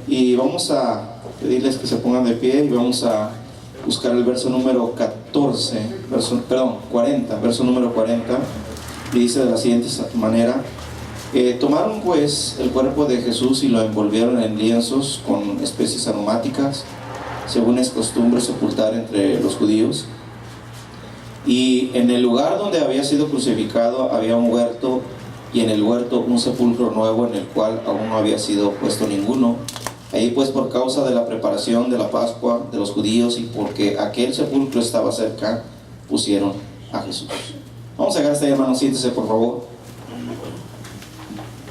Y vamos a pedirles que se pongan de pie y vamos a buscar el verso número 40, verso número 40, y dice de la siguiente manera: tomaron pues el cuerpo de Jesús y lo envolvieron en lienzos con especies aromáticas, según es costumbre sepultar entre los judíos. Y en el lugar donde había sido crucificado había un huerto, y en el huerto un sepulcro nuevo, en el cual aún no había sido puesto ninguno. Ahí pues, por causa de la preparación de la Pascua de los judíos y porque aquel sepulcro estaba cerca, pusieron a Jesús. Vamos a llegar hasta ahí, hermano. Siéntese, por favor.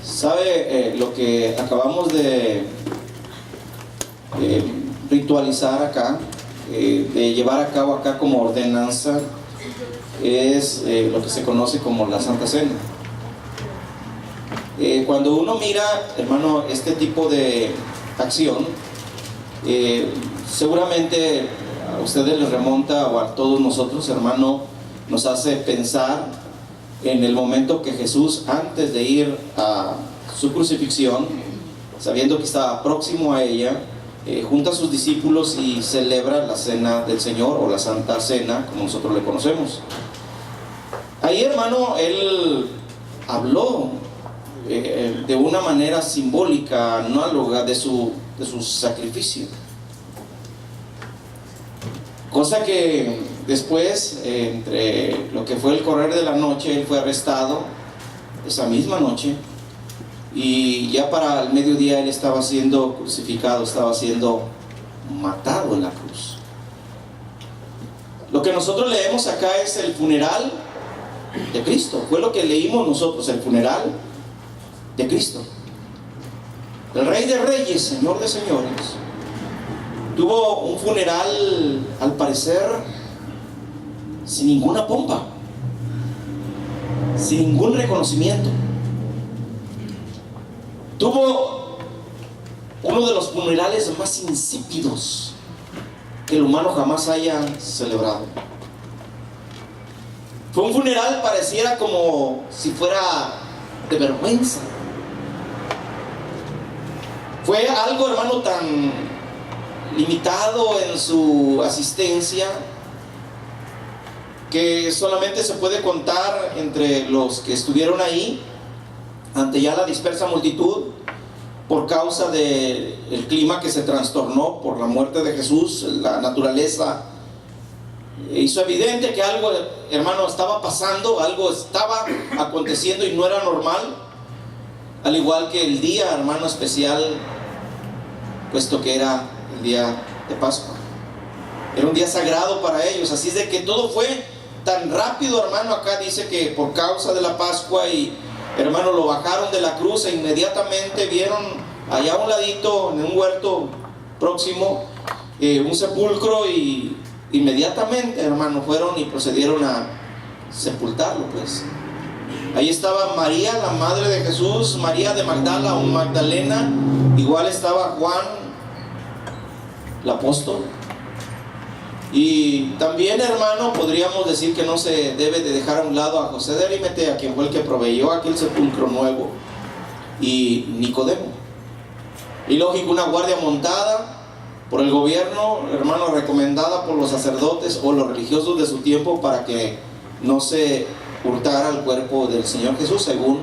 ¿Sabe lo que acabamos de ritualizar acá, de llevar a cabo acá como ordenanza? Es lo que se conoce como la Santa Cena. Cuando uno mira, hermano, este tipo de acción, seguramente a ustedes les remonta, o a todos nosotros, hermano, nos hace pensar en el momento que Jesús, antes de ir a su crucifixión, sabiendo que estaba próximo a ella, junta a sus discípulos y celebra la Cena del Señor, o la Santa Cena, como nosotros le conocemos. Ahí, hermano, él habló de una manera simbólica, análoga de su sacrificio, cosa que después, entre lo que fue el correr de la noche, él fue arrestado esa misma noche, y ya para el mediodía él estaba siendo crucificado, estaba siendo matado en la cruz. Lo que nosotros leemos acá es el funeral de Cristo. Fue lo que leímos nosotros, el funeral de Cristo. El Rey de Reyes, Señor de Señores, tuvo un funeral, al parecer, sin ninguna pompa, sin ningún reconocimiento. Tuvo uno de los funerales más insípidos que el humano jamás haya celebrado. Fue un funeral, pareciera como si fuera de vergüenza. Fue algo, hermano, tan limitado en su asistencia que solamente se puede contar entre los que estuvieron ahí, ante ya la dispersa multitud, por causa del clima que se trastornó por la muerte de Jesús. La naturaleza hizo evidente que algo, hermano, estaba pasando, algo estaba aconteciendo y no era normal. Al igual que el día, hermano, especial, puesto que era el día de Pascua. Era un día sagrado para ellos. Así es de que todo fue tan rápido, hermano. Acá dice que por causa de la Pascua, y hermano, lo bajaron de la cruz e inmediatamente vieron allá a un ladito, en un huerto próximo, un sepulcro, y inmediatamente, hermano, fueron y procedieron a sepultarlo, pues. Ahí estaba María, la madre de Jesús, María de Magdala o Magdalena, igual estaba Juan, el apóstol. Y también, hermano, podríamos decir que no se debe de dejar a un lado a José de Arimatea, quien fue el que proveyó aquel sepulcro nuevo, y Nicodemo. Y lógico, una guardia montada por el gobierno, hermano, recomendada por los sacerdotes o los religiosos de su tiempo, para que no se hurtara el cuerpo del Señor Jesús, según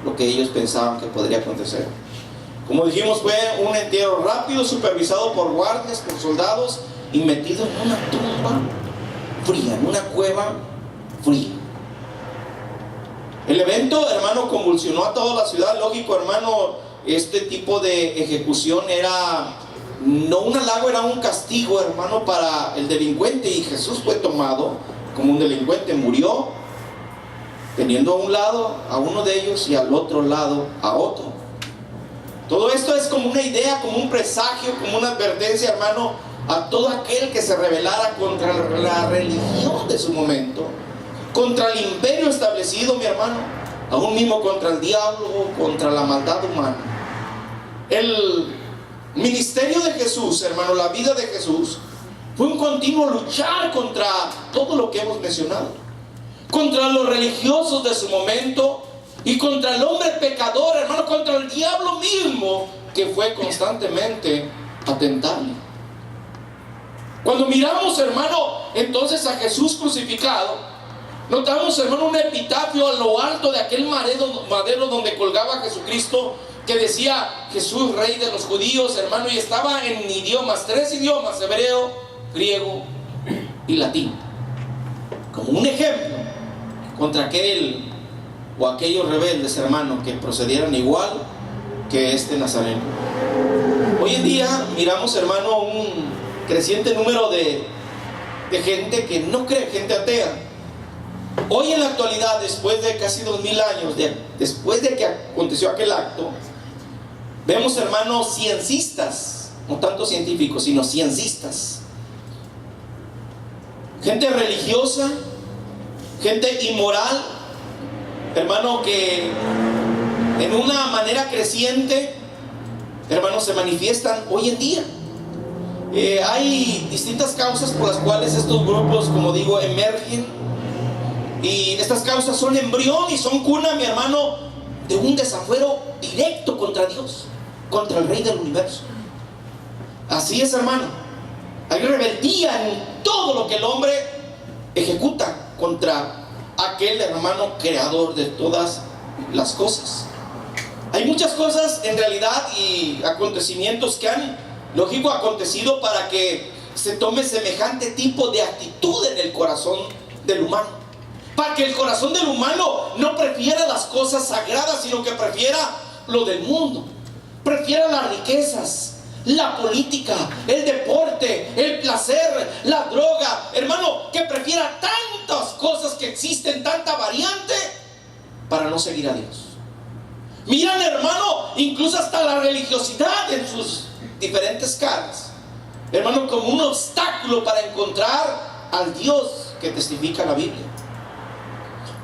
lo que ellos pensaban que podría acontecer. Como dijimos, fue un entierro rápido, supervisado por guardias, por soldados, y metido en una tumba fría, en una cueva fría. El evento, hermano, convulsionó a toda la ciudad. Lógico, hermano, este tipo de ejecución era no un halago, era un castigo, hermano, para el delincuente. Y Jesús fue tomado como un delincuente, murió teniendo a un lado a uno de ellos y al otro lado a otro. Todo esto es como una idea, como un presagio, como una advertencia, hermano, a todo aquel que se rebelara contra la religión de su momento, contra el imperio establecido, mi hermano, aún mismo contra el diablo, contra la maldad humana. El ministerio de Jesús, hermano, la vida de Jesús, fue un continuo luchar contra todo lo que hemos mencionado, contra los religiosos de su momento y contra el hombre pecador, hermano, contra el diablo mismo, que fue constantemente a tentarle. Cuando miramos, hermano, entonces a Jesús crucificado, notamos, hermano, un epitafio a lo alto de aquel madero donde colgaba a Jesucristo, que decía: Jesús, Rey de los judíos, hermano, y estaba en tres idiomas: hebreo, griego y latín, como un ejemplo contra aquel o aquellos rebeldes, hermano, que procedieran igual que este Nazareno. Hoy en día miramos, hermano, un creciente número de gente que no cree, gente atea. Hoy en la actualidad, después de casi 2000 años, después de que aconteció aquel acto, vemos, hermanos, ciencistas, no tanto científicos, sino ciencistas, gente religiosa, gente inmoral, hermano, que en una manera creciente, hermanos, se manifiestan hoy en día. Hay distintas causas por las cuales estos grupos, como digo, emergen. Y estas causas son embrión y son cuna, mi hermano, de un desafuero directo contra Dios, contra el Rey del universo. Así es, hermano. Hay rebeldía en todo lo que el hombre ejecuta contra aquel, hermano, creador de todas las cosas. Hay muchas cosas en realidad y acontecimientos que han, lógico, acontecido para que se tome semejante tipo de actitud en el corazón del humano, para que el corazón del humano no prefiera las cosas sagradas, sino que prefiera lo del mundo, prefiera las riquezas, la política, el deporte, el placer, la droga, hermano, que prefiera tantas cosas que existen, tanta variante, para no seguir a Dios. Miran, hermano, incluso hasta la religiosidad en sus diferentes caras, hermano, como un obstáculo para encontrar al Dios que testifica la Biblia.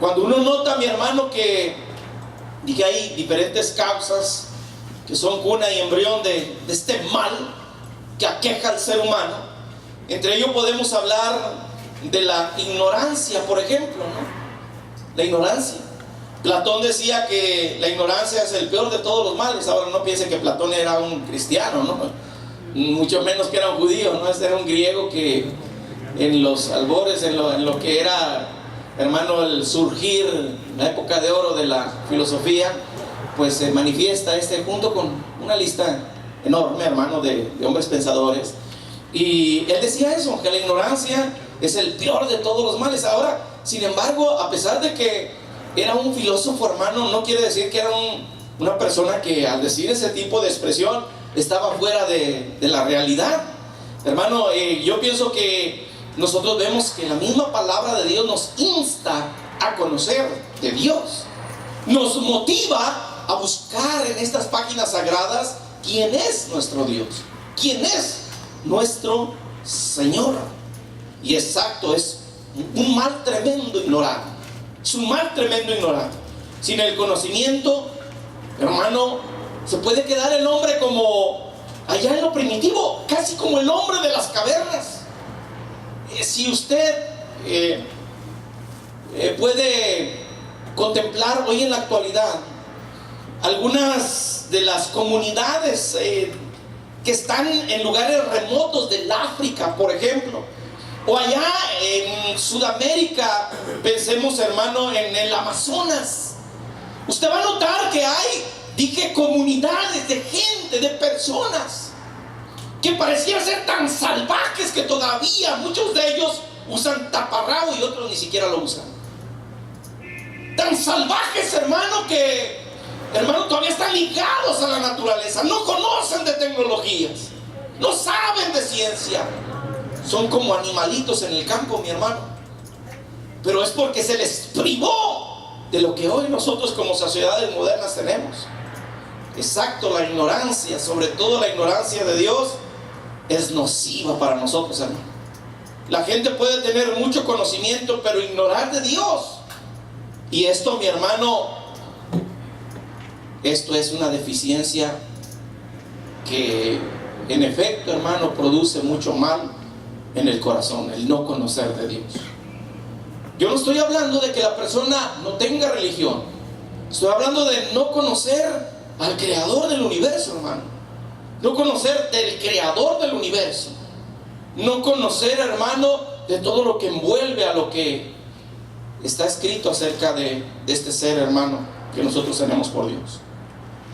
Cuando uno nota, mi hermano, que hay diferentes causas que son cuna y embrión de este mal que aqueja al ser humano, entre ellos podemos hablar de la ignorancia, por ejemplo, ¿no? La ignorancia. Platón decía que la ignorancia es el peor de todos los males. Ahora no piensen que Platón era un cristiano, ¿no? Mucho menos que era un judío, ¿no? Este era un griego que en los albores, en lo que era, hermano, el surgir, la época de oro de la filosofía, pues se manifiesta junto con una lista enorme, hermano, de hombres pensadores. Y él decía eso, que la ignorancia es el peor de todos los males. Ahora, sin embargo, a pesar de que era un filósofo, hermano, no quiere decir que era una persona que al decir ese tipo de expresión estaba fuera de la realidad. Hermano, yo pienso que nosotros vemos que la misma palabra de Dios nos insta a conocer de Dios, nos motiva a buscar en estas páginas sagradas quién es nuestro Dios, quién es nuestro Señor. Y exacto, es un mal tremendo ignorado. Es un mal tremendo ignorado. Sin el conocimiento, hermano, se puede quedar el hombre como allá en lo primitivo, casi como el hombre de las cavernas. Si usted puede contemplar hoy en la actualidad algunas de las comunidades que están en lugares remotos del África, por ejemplo, o allá en Sudamérica, pensemos, hermano, en el Amazonas, usted va a notar que hay, comunidades de gente, de personas que parecían ser tan salvajes que todavía muchos de ellos usan taparrabo y otros ni siquiera lo usan. Tan salvajes, hermano, que, hermano, todavía están ligados a la naturaleza, no conocen de tecnologías, no saben de ciencia. Son como animalitos en el campo, mi hermano. Pero es porque se les privó de lo que hoy nosotros como sociedades modernas tenemos. Exacto, la ignorancia, sobre todo la ignorancia de Dios, es nociva para nosotros, hermano. La gente puede tener mucho conocimiento, pero ignorar de Dios. Y esto, mi hermano, esto es una deficiencia que, en efecto, hermano, produce mucho mal en el corazón, el no conocer de Dios. Yo no estoy hablando de que la persona no tenga religión, estoy hablando de no conocer al creador del universo, hermano. no conocer del creador del universo, no conocer, hermano, de todo lo que envuelve a lo que está escrito acerca de este ser, hermano, que nosotros tenemos por Dios.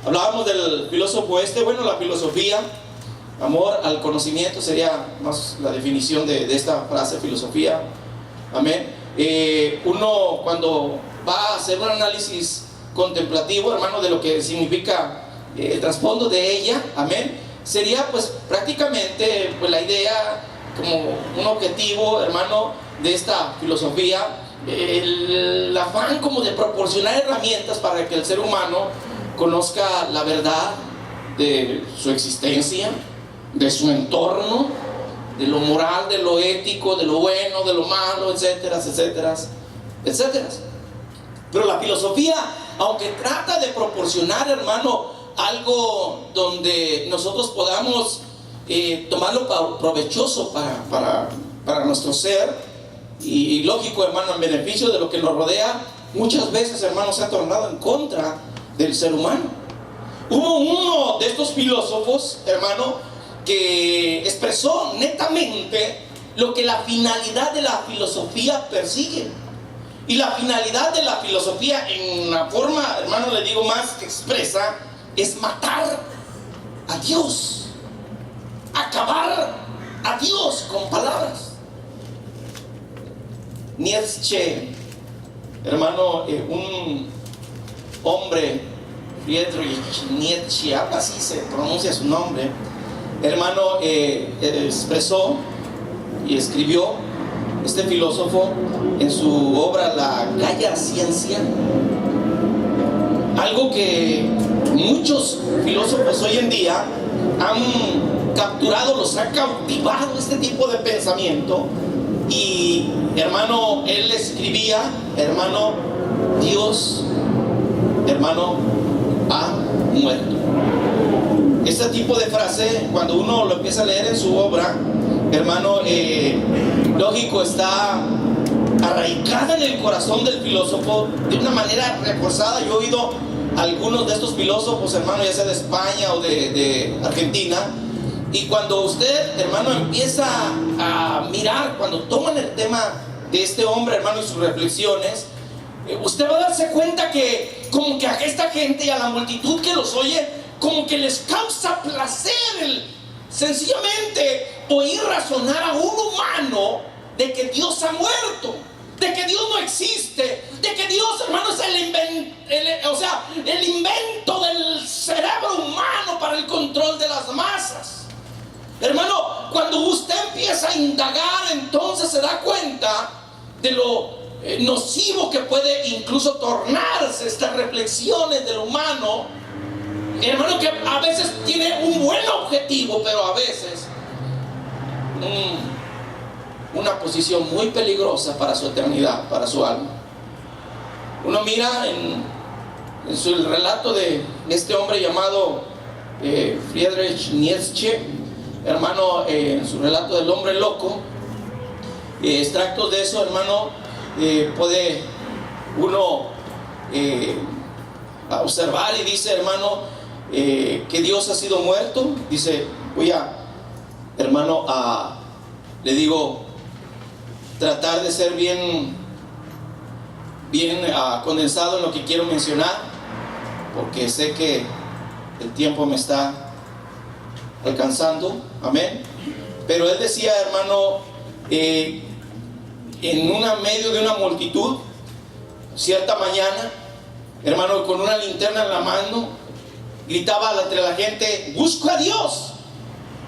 Hablábamos del filósofo bueno, la filosofía, amor al conocimiento sería más la definición de esta frase, filosofía, amén. Uno cuando va a hacer un análisis contemplativo, hermano, de lo que significa el trasfondo de ella, amén, sería pues prácticamente pues la idea como un objetivo, hermano, de esta filosofía, el afán como de proporcionar herramientas para que el ser humano conozca la verdad de su existencia, de su entorno, de lo moral, de lo ético, de lo bueno, de lo malo, etcétera, etcétera, etcétera. Pero la filosofía, aunque trata de proporcionar, hermano, algo donde nosotros podamos tomarlo provechoso para nuestro ser, y lógico, hermano, en beneficio de lo que nos rodea, muchas veces, hermano, se ha tornado en contra del ser humano. Hubo uno de estos filósofos, hermano, que expresó netamente lo que la finalidad de la filosofía persigue. Y la finalidad de la filosofía, en una forma, hermano, le digo más expresa, es matar a Dios, acabar a Dios con palabras. Nietzsche, hermano, un hombre, Friedrich Nietzsche, algo así se pronuncia su nombre, hermano, expresó y escribió, este filósofo, en su obra La Gaya Ciencia, algo que muchos filósofos hoy en día han capturado, los ha cautivado este tipo de pensamiento. Y hermano, él escribía, hermano, Dios, hermano, ha muerto. Este tipo de frase, cuando uno lo empieza a leer en su obra, hermano, lógico, está arraigada en el corazón del filósofo de una manera reforzada. Yo he oído a algunos de estos filósofos, hermano, ya sea de España o de Argentina, y cuando usted, hermano, empieza a mirar, cuando toman el tema de este hombre, hermano, y sus reflexiones, usted va a darse cuenta que como que a esta gente y a la multitud que los oye, como que les causa placer sencillamente oír razonar a un humano de que Dios ha muerto, de que Dios no existe, de que Dios, hermano, es el invento del cerebro humano para el control de las masas. Hermano, cuando usted empieza a indagar, entonces se da cuenta de lo nocivo que puede incluso tornarse estas reflexiones del humano, hermano, que a veces tiene un buen objetivo, pero a veces una posición muy peligrosa para su eternidad, para su alma. Uno mira en el relato de este hombre llamado Friedrich Nietzsche, hermano, en su relato del hombre loco, extractos de eso, hermano, puede uno observar, y dice, hermano, que Dios ha sido muerto. Dice, hermano, le digo, tratar de ser bien condensado en lo que quiero mencionar, porque sé que el tiempo me está alcanzando, amén. Pero él decía, hermano, en medio de una multitud, cierta mañana, hermano, con una linterna en la mano, gritaba entre la gente, busco a Dios.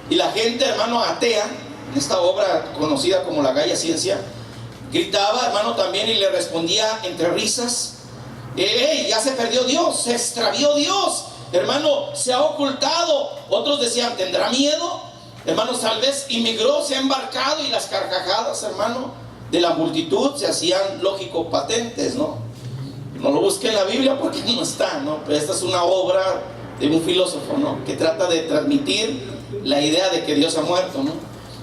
Y la gente, hermano, atea, en esta obra conocida como La Gaya Ciencia, gritaba, hermano, también, y le respondía entre risas, ya se perdió Dios, se extravió Dios, hermano, se ha ocultado. Otros decían, ¿tendrá miedo? Hermano, tal vez inmigró, se ha embarcado. Y las carcajadas, hermano, de la multitud se hacían, lógico, patentes, ¿no? No lo busqué en la Biblia porque no está, ¿no? Pero esta es una obra de un filósofo, ¿no? Que trata de transmitir la idea de que Dios ha muerto, ¿no?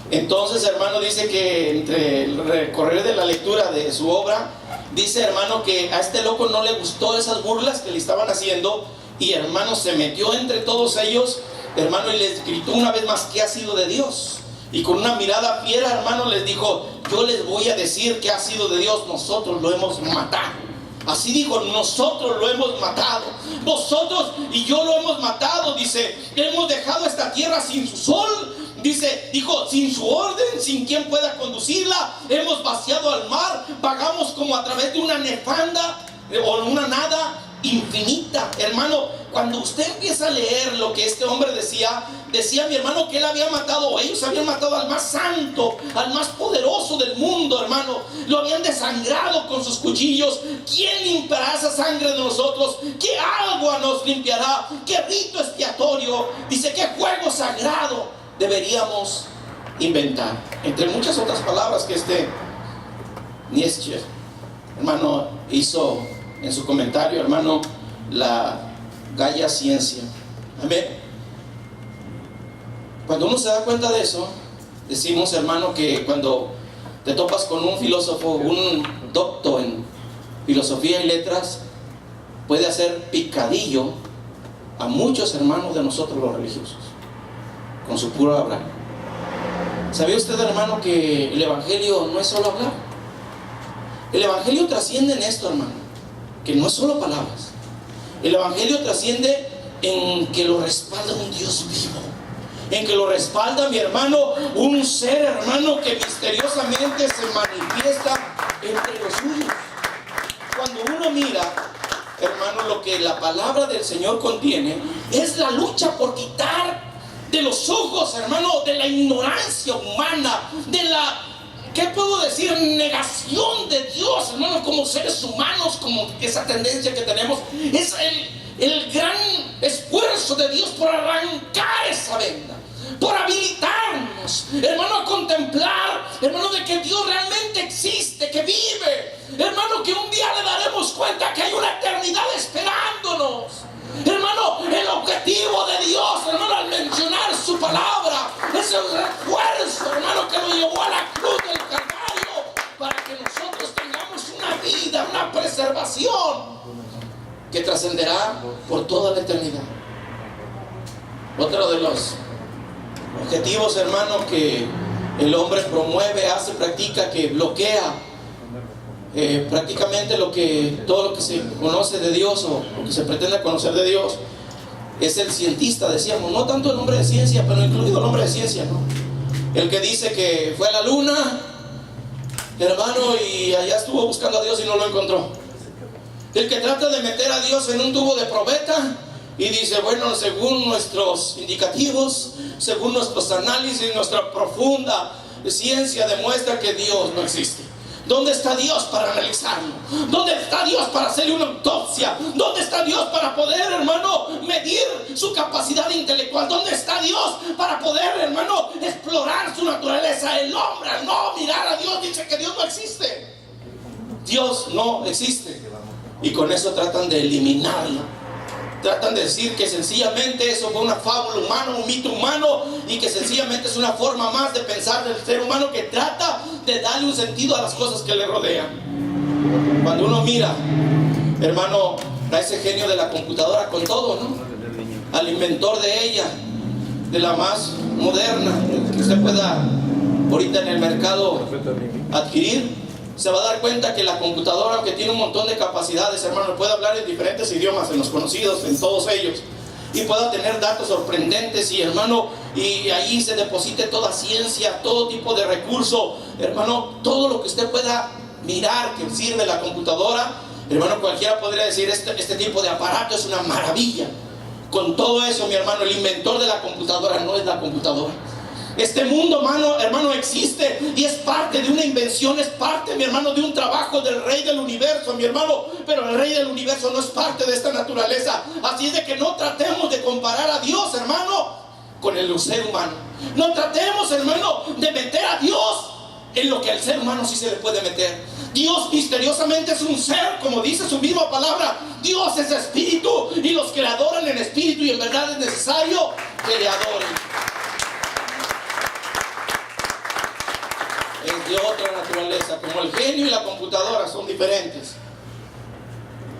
Entonces, hermano, dice que entre el recorrer de la lectura de su obra, dice, hermano, que a este loco no le gustó esas burlas que le estaban haciendo, y hermano, se metió entre todos ellos hermano, y les gritó una vez más: ¿qué ha sido de Dios? Y con una mirada fiera, hermano, les dijo: yo les voy a decir qué ha sido de Dios. Nosotros lo hemos matado. Así dijo: nosotros lo hemos matado. Vosotros y yo lo hemos matado. Dice: hemos dejado esta tierra sin su sol. Dijo, sin su orden, sin quien pueda conducirla. Hemos vaciado al mar. Vagamos como a través de una nefanda o una nada infinita. Hermano, cuando usted empieza a leer lo que este hombre decía mi hermano, que él había matado, o ellos habían matado al más santo, al más poderoso del mundo, hermano. Lo habían desangrado con sus cuchillos. ¿Quién limpiará esa sangre de nosotros? ¿Qué agua nos limpiará? ¿Qué rito expiatorio? Dice: ¿qué juego sagrado deberíamos inventar? Entre muchas otras palabras que Nietzsche, hermano, hizo en su comentario, hermano, la Gaia Ciencia. Amén. Cuando uno se da cuenta de eso, decimos, hermano, que cuando te topas con un filósofo, un doctor en filosofía y letras, puede hacer picadillo a muchos hermanos de nosotros los religiosos, con su puro hablar. ¿Sabía usted, hermano, que el evangelio no es solo hablar? El evangelio trasciende en esto, hermano, que no es solo palabras. El evangelio trasciende en que lo respalda un Dios vivo, en que lo respalda, mi hermano, un ser, hermano, que misteriosamente se manifiesta entre los suyos. Cuando uno mira, hermano, lo que la palabra del Señor contiene, es la lucha por quitar de los ojos, hermano, de la ignorancia humana, de la, ¿qué puedo decir?, negación de Dios, hermano, como seres humanos, como esa tendencia que tenemos. Es el gran esfuerzo de Dios por arrancar esa venda, por habilitarnos, hermano, a contemplar, hermano, de que Dios realmente existe, que vive, hermano, que un día le daremos cuenta que hay una eternidad esperándonos. Hermano, el objetivo de Dios, hermano, al mencionar su palabra, es el refuerzo, hermano, que lo llevó a la cruz del Calvario, para que nosotros tengamos una vida, una preservación que trascenderá por toda la eternidad. Otro de los objetivos, hermano, que el hombre promueve, hace, practica, que bloquea prácticamente todo lo que se conoce de Dios, o lo que se pretende conocer de Dios, es el cientista, decíamos. No tanto el hombre de ciencia, pero incluido el hombre de ciencia, ¿no? El que dice que fue a la luna, hermano, y allá estuvo buscando a Dios y no lo encontró. El que trata de meter a Dios en un tubo de probeta y dice: bueno, según nuestros indicativos, según nuestros análisis, nuestra profunda ciencia demuestra que Dios no existe. ¿Dónde está Dios para analizarlo? ¿Dónde está Dios para hacerle una autopsia? ¿Dónde está Dios para poder, hermano, medir su capacidad intelectual? ¿Dónde está Dios para poder, hermano, explorar su naturaleza? El hombre, al no mirar a Dios, dice que Dios no existe. Dios no existe. Y con eso tratan de eliminarlo. Tratan de decir que sencillamente eso fue una fábula humana, un mito humano, y que sencillamente es una forma más de pensar del ser humano que trata de darle un sentido a las cosas que le rodean. Cuando uno mira, hermano, a ese genio de la computadora con todo, ¿no?, al inventor de ella, de la más moderna que usted pueda ahorita en el mercado adquirir, se va a dar cuenta que la computadora, aunque tiene un montón de capacidades, hermano, puede hablar en diferentes idiomas, en los conocidos, en todos ellos, y pueda tener datos sorprendentes, y hermano, y ahí se deposite toda ciencia, todo tipo de recurso, hermano, todo lo que usted pueda mirar que sirve la computadora, hermano, cualquiera podría decir: este tipo de aparato es una maravilla. Con todo eso, mi hermano, el inventor de la computadora no es la computadora. Este mundo, hermano, existe y es parte de una invención, es parte, mi hermano, de un trabajo del Rey del Universo, mi hermano. Pero el Rey del Universo no es parte de esta naturaleza. Así es de que no tratemos de comparar a Dios, hermano, con el ser humano. No tratemos, hermano, de meter a Dios en lo que al ser humano sí se le puede meter. Dios misteriosamente es un ser, como dice su misma palabra. Dios es espíritu, y los que le adoran en espíritu y en verdad es necesario que le adoren. Es de otra naturaleza, como el genio y la computadora son diferentes.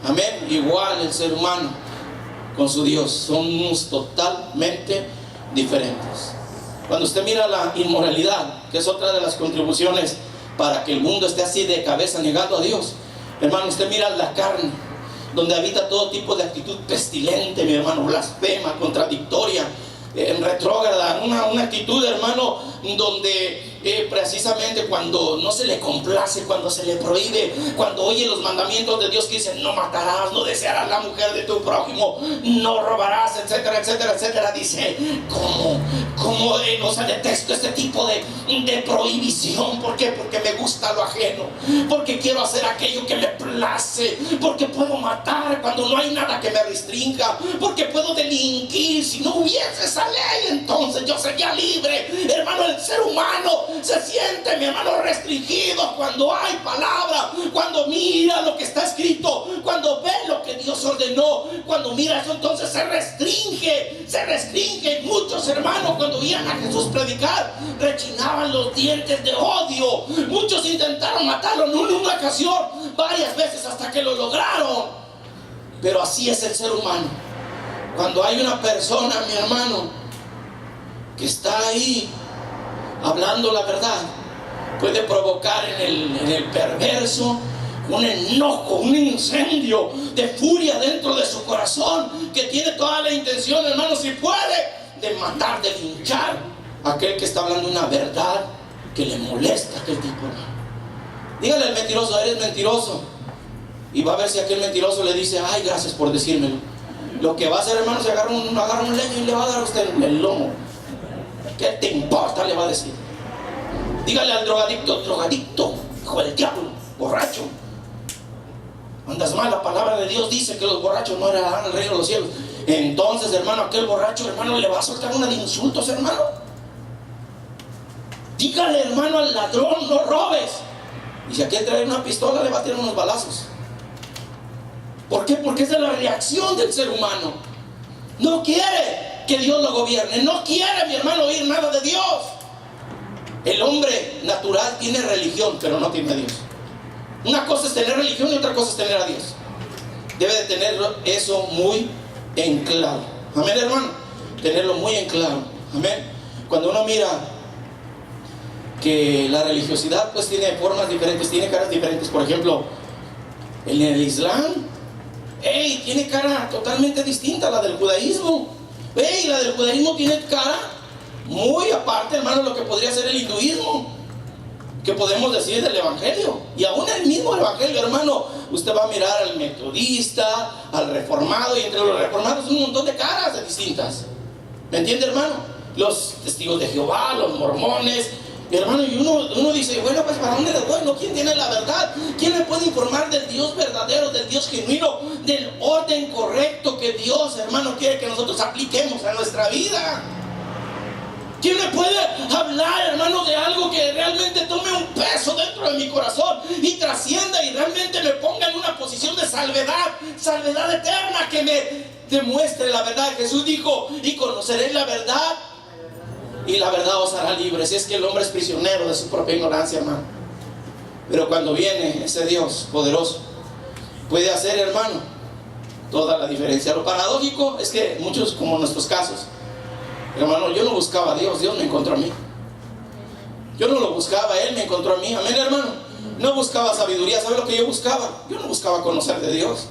Amén. Igual el ser humano con su Dios, somos totalmente diferentes. Cuando usted mira la inmoralidad, que es otra de las contribuciones para que el mundo esté así de cabeza negando a Dios, hermano, usted mira la carne, donde habita todo tipo de actitud pestilente, mi hermano, blasfema, contradictoria, retrógrada, una actitud, hermano, donde precisamente cuando no se le complace, cuando se le prohíbe, cuando oye los mandamientos de Dios que dicen no matarás, no desearás la mujer de tu prójimo, no robarás, etcétera, etcétera, etcétera, dice, ¿cómo? O sea, detesto este tipo de prohibición. ¿Por qué? Porque me gusta lo ajeno, porque quiero hacer aquello que me place, porque puedo matar cuando no hay nada que me restrinja, porque puedo delinquir. Si no hubiese esa ley, entonces yo sería libre. Hermano, el ser humano se siente, mi hermano, restringido cuando hay palabra, cuando mira lo que está escrito, cuando ve lo que Dios ordenó. Cuando mira eso, entonces se restringe. Muchos hermanos, cuando oían a Jesús predicar, rechinaban los dientes de odio. Muchos intentaron matarlo, no en una ocasión, varias veces, hasta que lo lograron. Pero así es el ser humano. Cuando hay una persona, mi hermano, que está ahí hablando la verdad, puede provocar en el perverso un enojo, un incendio de furia dentro de su corazón, que tiene toda la intención, hermano, si puede, de matar, de linchar a aquel que está hablando una verdad que le molesta a aquel tipo, hermano. Dígale al mentiroso, eres mentiroso, y va a ver si aquel mentiroso le dice, ay, gracias por decírmelo. Lo que va a hacer, hermano, se agarra un leño y le va a dar a usted en el lomo. ¿Qué te importa? Le va a decir. Dígale al drogadicto, hijo del diablo, borracho, andas mal, la palabra de Dios dice que los borrachos no heredarán el reino de los cielos. Entonces, hermano, aquel borracho, hermano, le va a soltar una de insultos, hermano. Dígale, hermano, al ladrón, no robes. Y si aquel trae una pistola, le va a tirar unos balazos. ¿Por qué? Porque esa es la reacción del ser humano. No quiere que Dios lo gobierne, no quiere, mi hermano, oír nada de Dios. El hombre natural tiene religión, pero no tiene a Dios. Una cosa es tener religión y otra cosa es tener a Dios. Debe de tener eso muy en claro. Amén, hermano. Tenerlo muy en claro. Amén. Cuando uno mira que la religiosidad pues tiene formas diferentes, tiene caras diferentes. Por ejemplo, en el Islam, tiene cara totalmente distinta a la del judaísmo. La del judaísmo tiene cara muy aparte, hermano, de lo que podría ser el hinduismo, que podemos decir del evangelio. Y aún el mismo evangelio, hermano, usted va a mirar al metodista, al reformado, y entre los reformados un montón de caras distintas. ¿Me entiende, hermano? Los testigos de Jehová, los mormones, hermano, y uno dice, bueno, pues ¿para dónde le doy? ¿No? ¿Quién tiene la verdad? ¿Quién me puede informar del Dios verdadero, del Dios genuino, del orden correcto que Dios, hermano, quiere que nosotros apliquemos a nuestra vida? ¿Quién me puede hablar, hermano, de algo que realmente tome un peso dentro de mi corazón y trascienda y realmente me ponga en una posición de salvedad eterna, que me demuestre la verdad? Jesús dijo, y conoceréis la verdad, y la verdad os hará libres. Si es que el hombre es prisionero de su propia ignorancia, hermano. Pero cuando viene ese Dios poderoso, puede hacer, hermano, toda la diferencia. Lo paradójico es que muchos, como nuestros casos, hermano, yo no buscaba a Dios, Dios me encontró a mí. Yo no lo buscaba, Él me encontró a mí. Amén, hermano. No buscaba sabiduría. ¿Sabe lo que yo buscaba? Yo no buscaba conocer de Dios.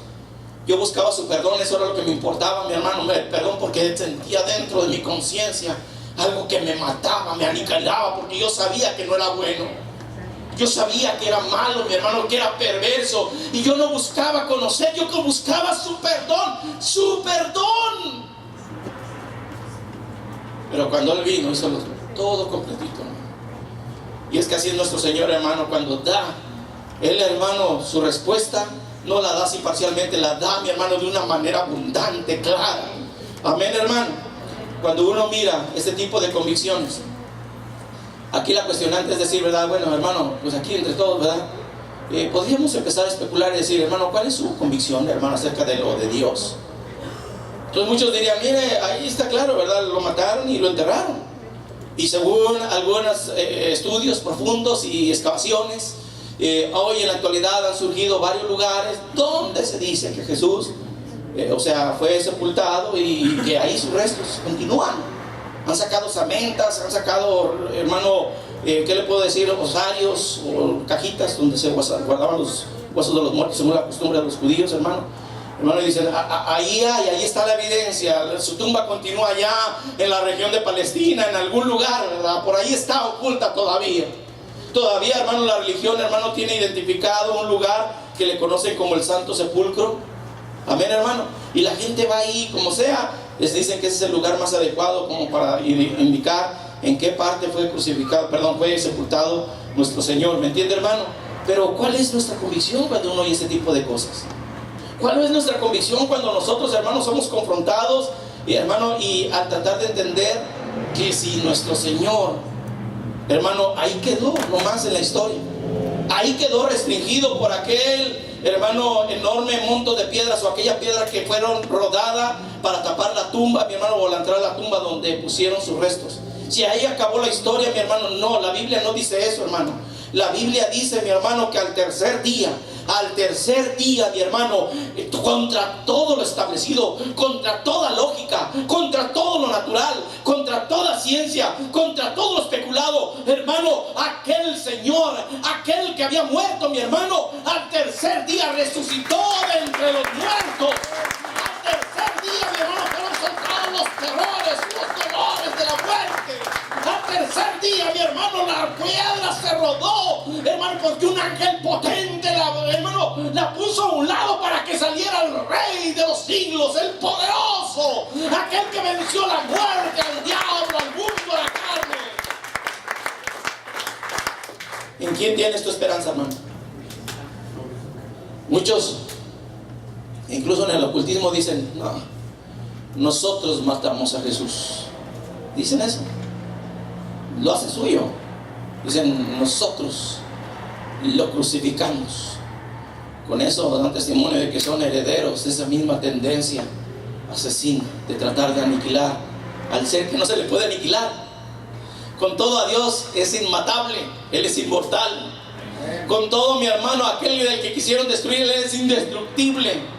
Yo buscaba su perdón, eso era lo que me importaba, mi hermano. Perdón, porque sentía dentro de mi conciencia algo que me mataba, me aniquilaba, porque yo sabía que no era bueno. Yo sabía que era malo, mi hermano, que era perverso. Y yo no buscaba conocer, yo buscaba su perdón, su perdón. Pero cuando Él vino, hizo todo completito, hermano. Y es que así es nuestro Señor, hermano. Cuando da Él, hermano, su respuesta, no la da así parcialmente, la da, mi hermano, de una manera abundante, clara. Amén, hermano. Cuando uno mira este tipo de convicciones, aquí la cuestionante es decir, ¿verdad? Bueno, hermano, pues aquí entre todos, ¿verdad? Podríamos empezar a especular y decir, hermano, ¿cuál es su convicción, hermano, acerca de lo de Dios? Entonces muchos dirían, mire, ahí está claro, ¿verdad? Lo mataron y lo enterraron. Y según algunos estudios profundos y excavaciones, hoy en la actualidad han surgido varios lugares donde se dice que Jesús, fue sepultado y que ahí sus restos continúan. Han sacado samentas, han sacado, hermano, ¿qué le puedo decir? Osarios o cajitas donde se guardaban los huesos de los muertos, según la costumbre de los judíos, hermano. Hermano, y dicen, ahí está la evidencia. Su tumba continúa allá en la región de Palestina, en algún lugar, ¿verdad? Por ahí está oculta todavía. Todavía, hermano, la religión, hermano, tiene identificado un lugar que le conocen como el Santo Sepulcro. Amén, hermano. Y la gente va ahí, como sea, les dicen que ese es el lugar más adecuado como para indicar en qué parte fue fue sepultado nuestro Señor. ¿Me entiende, hermano? Pero ¿cuál es nuestra convicción cuando uno oye este tipo de cosas? ¿Cuál es nuestra convicción cuando nosotros, hermanos, somos confrontados y al tratar de entender que si nuestro Señor, hermano, ahí quedó nomás en la historia, ahí quedó restringido por aquel, hermano, enorme monto de piedras o aquella piedra que fueron rodadas para tapar la tumba, mi hermano, o la entrada a la tumba donde pusieron sus restos? Si ahí acabó la historia, mi hermano, no, la Biblia no dice eso, hermano. La Biblia dice, mi hermano, que al tercer día, mi hermano, contra todo lo establecido, contra toda lógica, contra todo lo natural, contra toda ciencia, contra todo lo especulado, hermano, aquel Señor, aquel que había muerto, mi hermano, al tercer día resucitó de entre los muertos. Al tercer día, mi hermano, fueron soltados los terrores, los dolores de la muerte. Al tercer día, mi hermano, la piedra se rodó, hermano, porque un ángel potente, la puso a un lado para que saliera el Rey de los siglos, el poderoso, aquel que venció la muerte, al diablo, al mundo, a la carne. ¿En quién tienes tu esperanza, hermano? Muchos, incluso en el ocultismo, dicen, no, nosotros matamos a Jesús. Dicen eso, lo hace suyo. Dicen, nosotros lo crucificamos. Con eso dan testimonio de que son herederos de esa misma tendencia asesina de tratar de aniquilar al ser que no se le puede aniquilar. Con todo, a Dios es inmatable, Él es inmortal. Con todo, mi hermano, aquel del que quisieron destruir, Él es indestructible.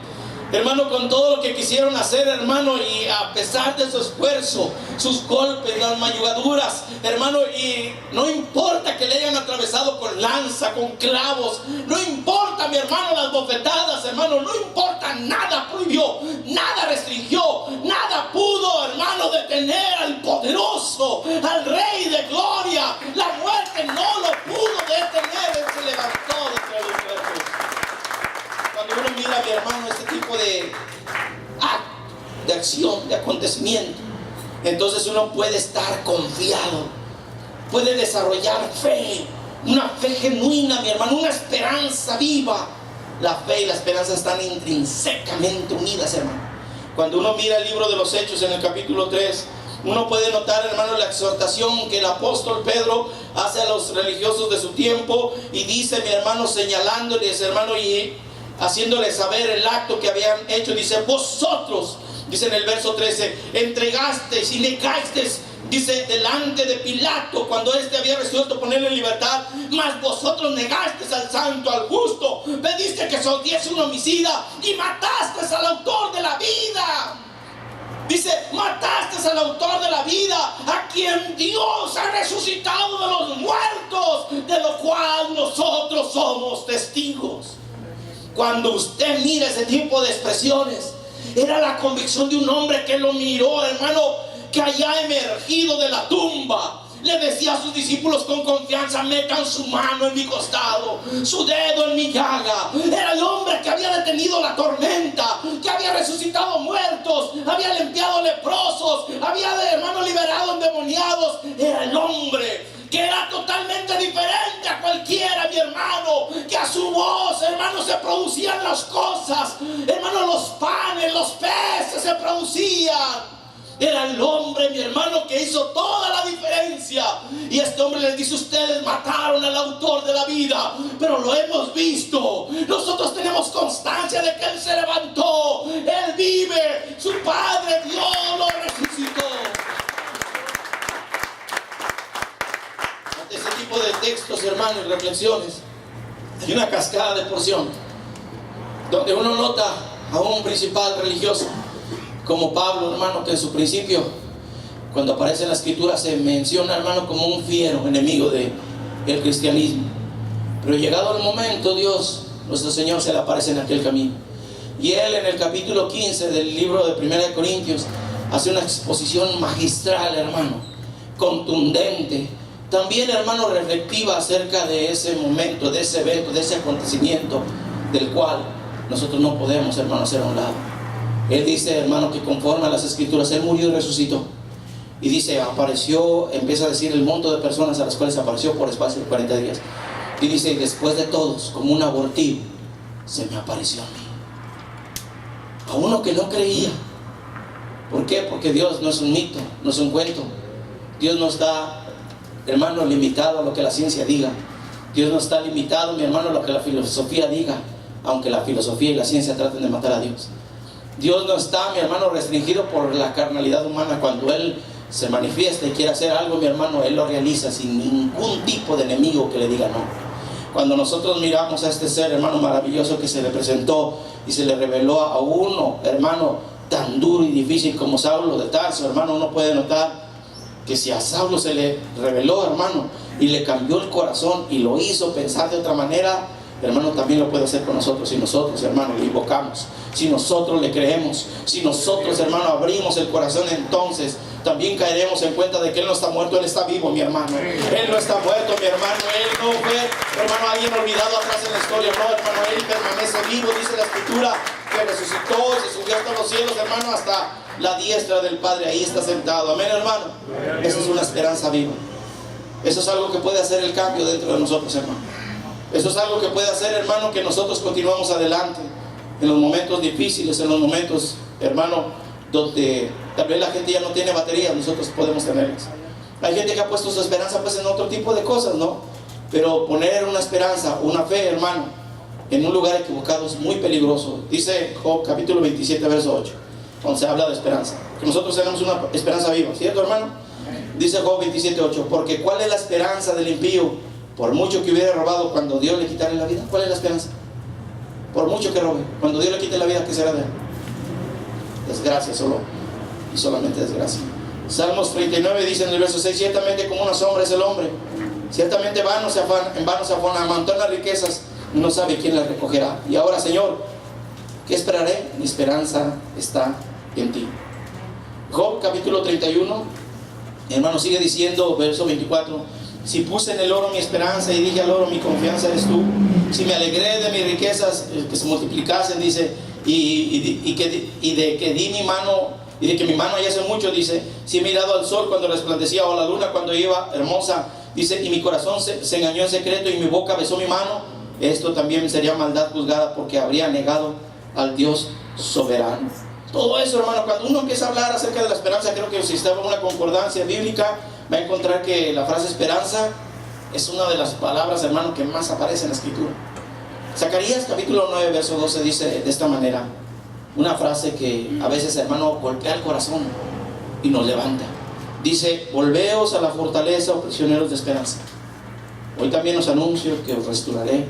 Hermano, con todo lo que quisieron hacer, hermano, y a pesar de su esfuerzo, sus golpes, las mayugaduras, hermano, y no importa que le hayan atravesado con lanza, con clavos, no importa, mi hermano, las bofetadas, hermano, no importa, nada prohibió, nada restringió, nada pudo, hermano, detener al poderoso, al Rey de gloria. La muerte no lo pudo detener, Él se levantó de entre los muertos. Cuando uno mira, mi hermano, este tipo de acción, de acontecimiento, entonces uno puede estar confiado, puede desarrollar fe, una fe genuina, mi hermano, una esperanza viva. La fe y la esperanza están intrínsecamente unidas, hermano. Cuando uno mira el libro de los Hechos en el capítulo 3, uno puede notar, hermano, la exhortación que el apóstol Pedro hace a los religiosos de su tiempo, y dice, mi hermano, señalándoles, hermano, y haciéndoles saber el acto que habían hecho. Dice, vosotros, dice en el verso 13, entregasteis y negasteis, dice, delante de Pilato, cuando éste había resuelto ponerle en libertad, mas vosotros negasteis al santo, al justo, pediste que se diese un homicida y matasteis al autor de la vida. Dice, mataste al autor de la vida, a quien Dios ha resucitado de los muertos, de lo cual nosotros somos testigos. Cuando usted mira ese tipo de expresiones, era la convicción de un hombre que lo miró, hermano, que haya emergido de la tumba. Le decía a sus discípulos con confianza, metan su mano en mi costado, su dedo en mi llaga. Era el hombre que había detenido la tormenta, que había resucitado muertos, había limpiado leprosos, había, hermano, liberado endemoniados. Era el hombre que era totalmente diferente a cualquiera, mi hermano, que a su voz, hermano, se producían las cosas, hermano, los panes, los peces se producían. Era el hombre, mi hermano, que hizo toda la diferencia. Y este hombre les dice, ustedes mataron al autor de la vida, pero lo hemos visto. Nosotros tenemos constancia de que Él se levantó, Él vive, su Padre Dios lo resucitó. Ante ese tipo de textos, hermanos, y reflexiones, hay una cascada de porción donde uno nota a un principal religioso como Pablo, hermano, que en su principio, cuando aparece en la escritura, se menciona, hermano, como un fiero enemigo del cristianismo. Pero llegado el momento, Dios, nuestro Señor, se le aparece en aquel camino. Y Él, en el capítulo 15 del libro de 1 de Corintios, hace una exposición magistral, hermano, contundente, también, hermano, reflexiva acerca de ese momento, de ese evento, de ese acontecimiento, del cual nosotros no podemos, hermano, hacer a un lado. Él dice, hermano, que conforme a las escrituras, Él murió y resucitó. Y dice, apareció, empieza a decir el monto de personas a las cuales apareció por espacio de 40 días. Y dice, y después de todos, como un abortivo, se me apareció a mí. A uno que no creía. ¿Por qué? Porque Dios no es un mito, no es un cuento. Dios no está, hermano, limitado a lo que la ciencia diga. Dios no está limitado, mi hermano, a lo que la filosofía diga, aunque la filosofía y la ciencia traten de matar a Dios. Dios no está, mi hermano, restringido por la carnalidad humana. Cuando Él se manifiesta y quiere hacer algo, mi hermano, Él lo realiza sin ningún tipo de enemigo que le diga no. Cuando nosotros miramos a este ser, hermano, maravilloso, que se le presentó y se le reveló a uno, hermano, tan duro y difícil como Saulo de Tarso, hermano, uno puede notar que si a Saulo se le reveló, hermano, y le cambió el corazón y lo hizo pensar de otra manera, hermano, también lo puede hacer con nosotros. Si nosotros, hermano, le invocamos, si nosotros le creemos, si nosotros, hermano, abrimos el corazón, entonces también caeremos en cuenta de que Él no está muerto, Él está vivo, mi hermano. Él no está muerto, mi hermano. Él no fue, hermano, alguien olvidado atrás en la historia. No, hermano, Él permanece vivo. Dice la escritura que resucitó y se subió hasta los cielos, hermano, hasta la diestra del Padre. Ahí está sentado. Amén, hermano. Esa es una esperanza viva. Eso es algo que puede hacer el cambio dentro de nosotros, hermano. Eso es algo que puede hacer, hermano, que nosotros continuamos adelante en los momentos difíciles, en los momentos, hermano, donde tal vez la gente ya no tiene baterías, nosotros podemos tenerlas. Hay gente que ha puesto su esperanza pues en otro tipo de cosas, ¿no? Pero poner una esperanza, una fe, hermano, en un lugar equivocado es muy peligroso. Dice Job capítulo 27, verso 8, donde se habla de esperanza, que nosotros tenemos una esperanza viva, ¿cierto, hermano? Dice Job 27, 8, porque ¿cuál es la esperanza del impío? Por mucho que hubiera robado, cuando Dios le quitara la vida, ¿cuál es la esperanza? Por mucho que robe, cuando Dios le quite la vida, ¿qué será de él? Desgracia solo, y solamente desgracia. Salmos 39 dice en el verso 6, ciertamente como una sombra es el hombre, ciertamente en vano se afana, amontona riquezas, no sabe quién las recogerá. Y ahora, Señor, ¿qué esperaré? Mi esperanza está en ti. Job capítulo 31, hermano, sigue diciendo, verso 24, si puse en el oro mi esperanza y dije al oro, mi confianza eres tú. Si me alegré de mis riquezas, que se multiplicasen, dice, y de que di mi mano, y de que mi mano hallase mucho, dice, si he mirado al sol cuando resplandecía, o a la luna cuando iba hermosa, dice, y mi corazón se engañó en secreto, y mi boca besó mi mano, esto también sería maldad juzgada, porque habría negado al Dios soberano. Todo eso, hermano, cuando uno empieza a hablar acerca de la esperanza, creo que si está en una concordancia bíblica, va a encontrar que la frase esperanza es una de las palabras, hermano, que más aparece en la escritura. Zacarías capítulo 9, verso 12 dice de esta manera, una frase que a veces, hermano, golpea el corazón y nos levanta. Dice, volveos a la fortaleza, oh prisioneros de esperanza. Hoy también os anuncio que os restauraré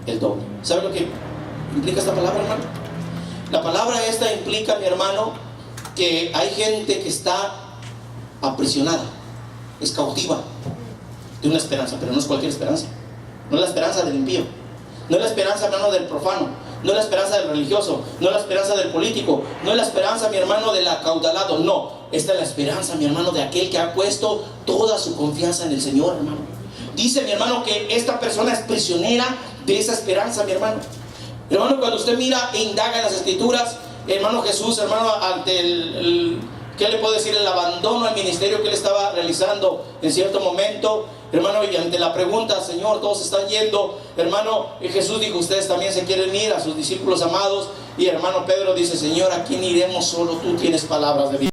el doble. ¿Sabe lo que implica esta palabra, hermano? La palabra esta implica, mi hermano, que hay gente que está aprisionada, es cautiva de una esperanza, pero no es cualquier esperanza. No es la esperanza del impío, no es la esperanza, hermano, del profano, no es la esperanza del religioso, no es la esperanza del político, no es la esperanza, mi hermano, del acaudalado, no. Esta es la esperanza, mi hermano, de aquel que ha puesto toda su confianza en el Señor, hermano. Dice, mi hermano, que esta persona es prisionera de esa esperanza, mi hermano. Hermano, cuando usted mira e indaga en las escrituras, hermano, Jesús, hermano, ante ¿qué le puedo decir? El abandono al ministerio que él estaba realizando en cierto momento, hermano, y ante la pregunta, Señor, todos están yendo, hermano, Jesús dijo, ustedes también se quieren ir, a sus discípulos amados, y hermano Pedro dice, Señor, ¿a quién iremos? Solo tú tienes palabras de vida.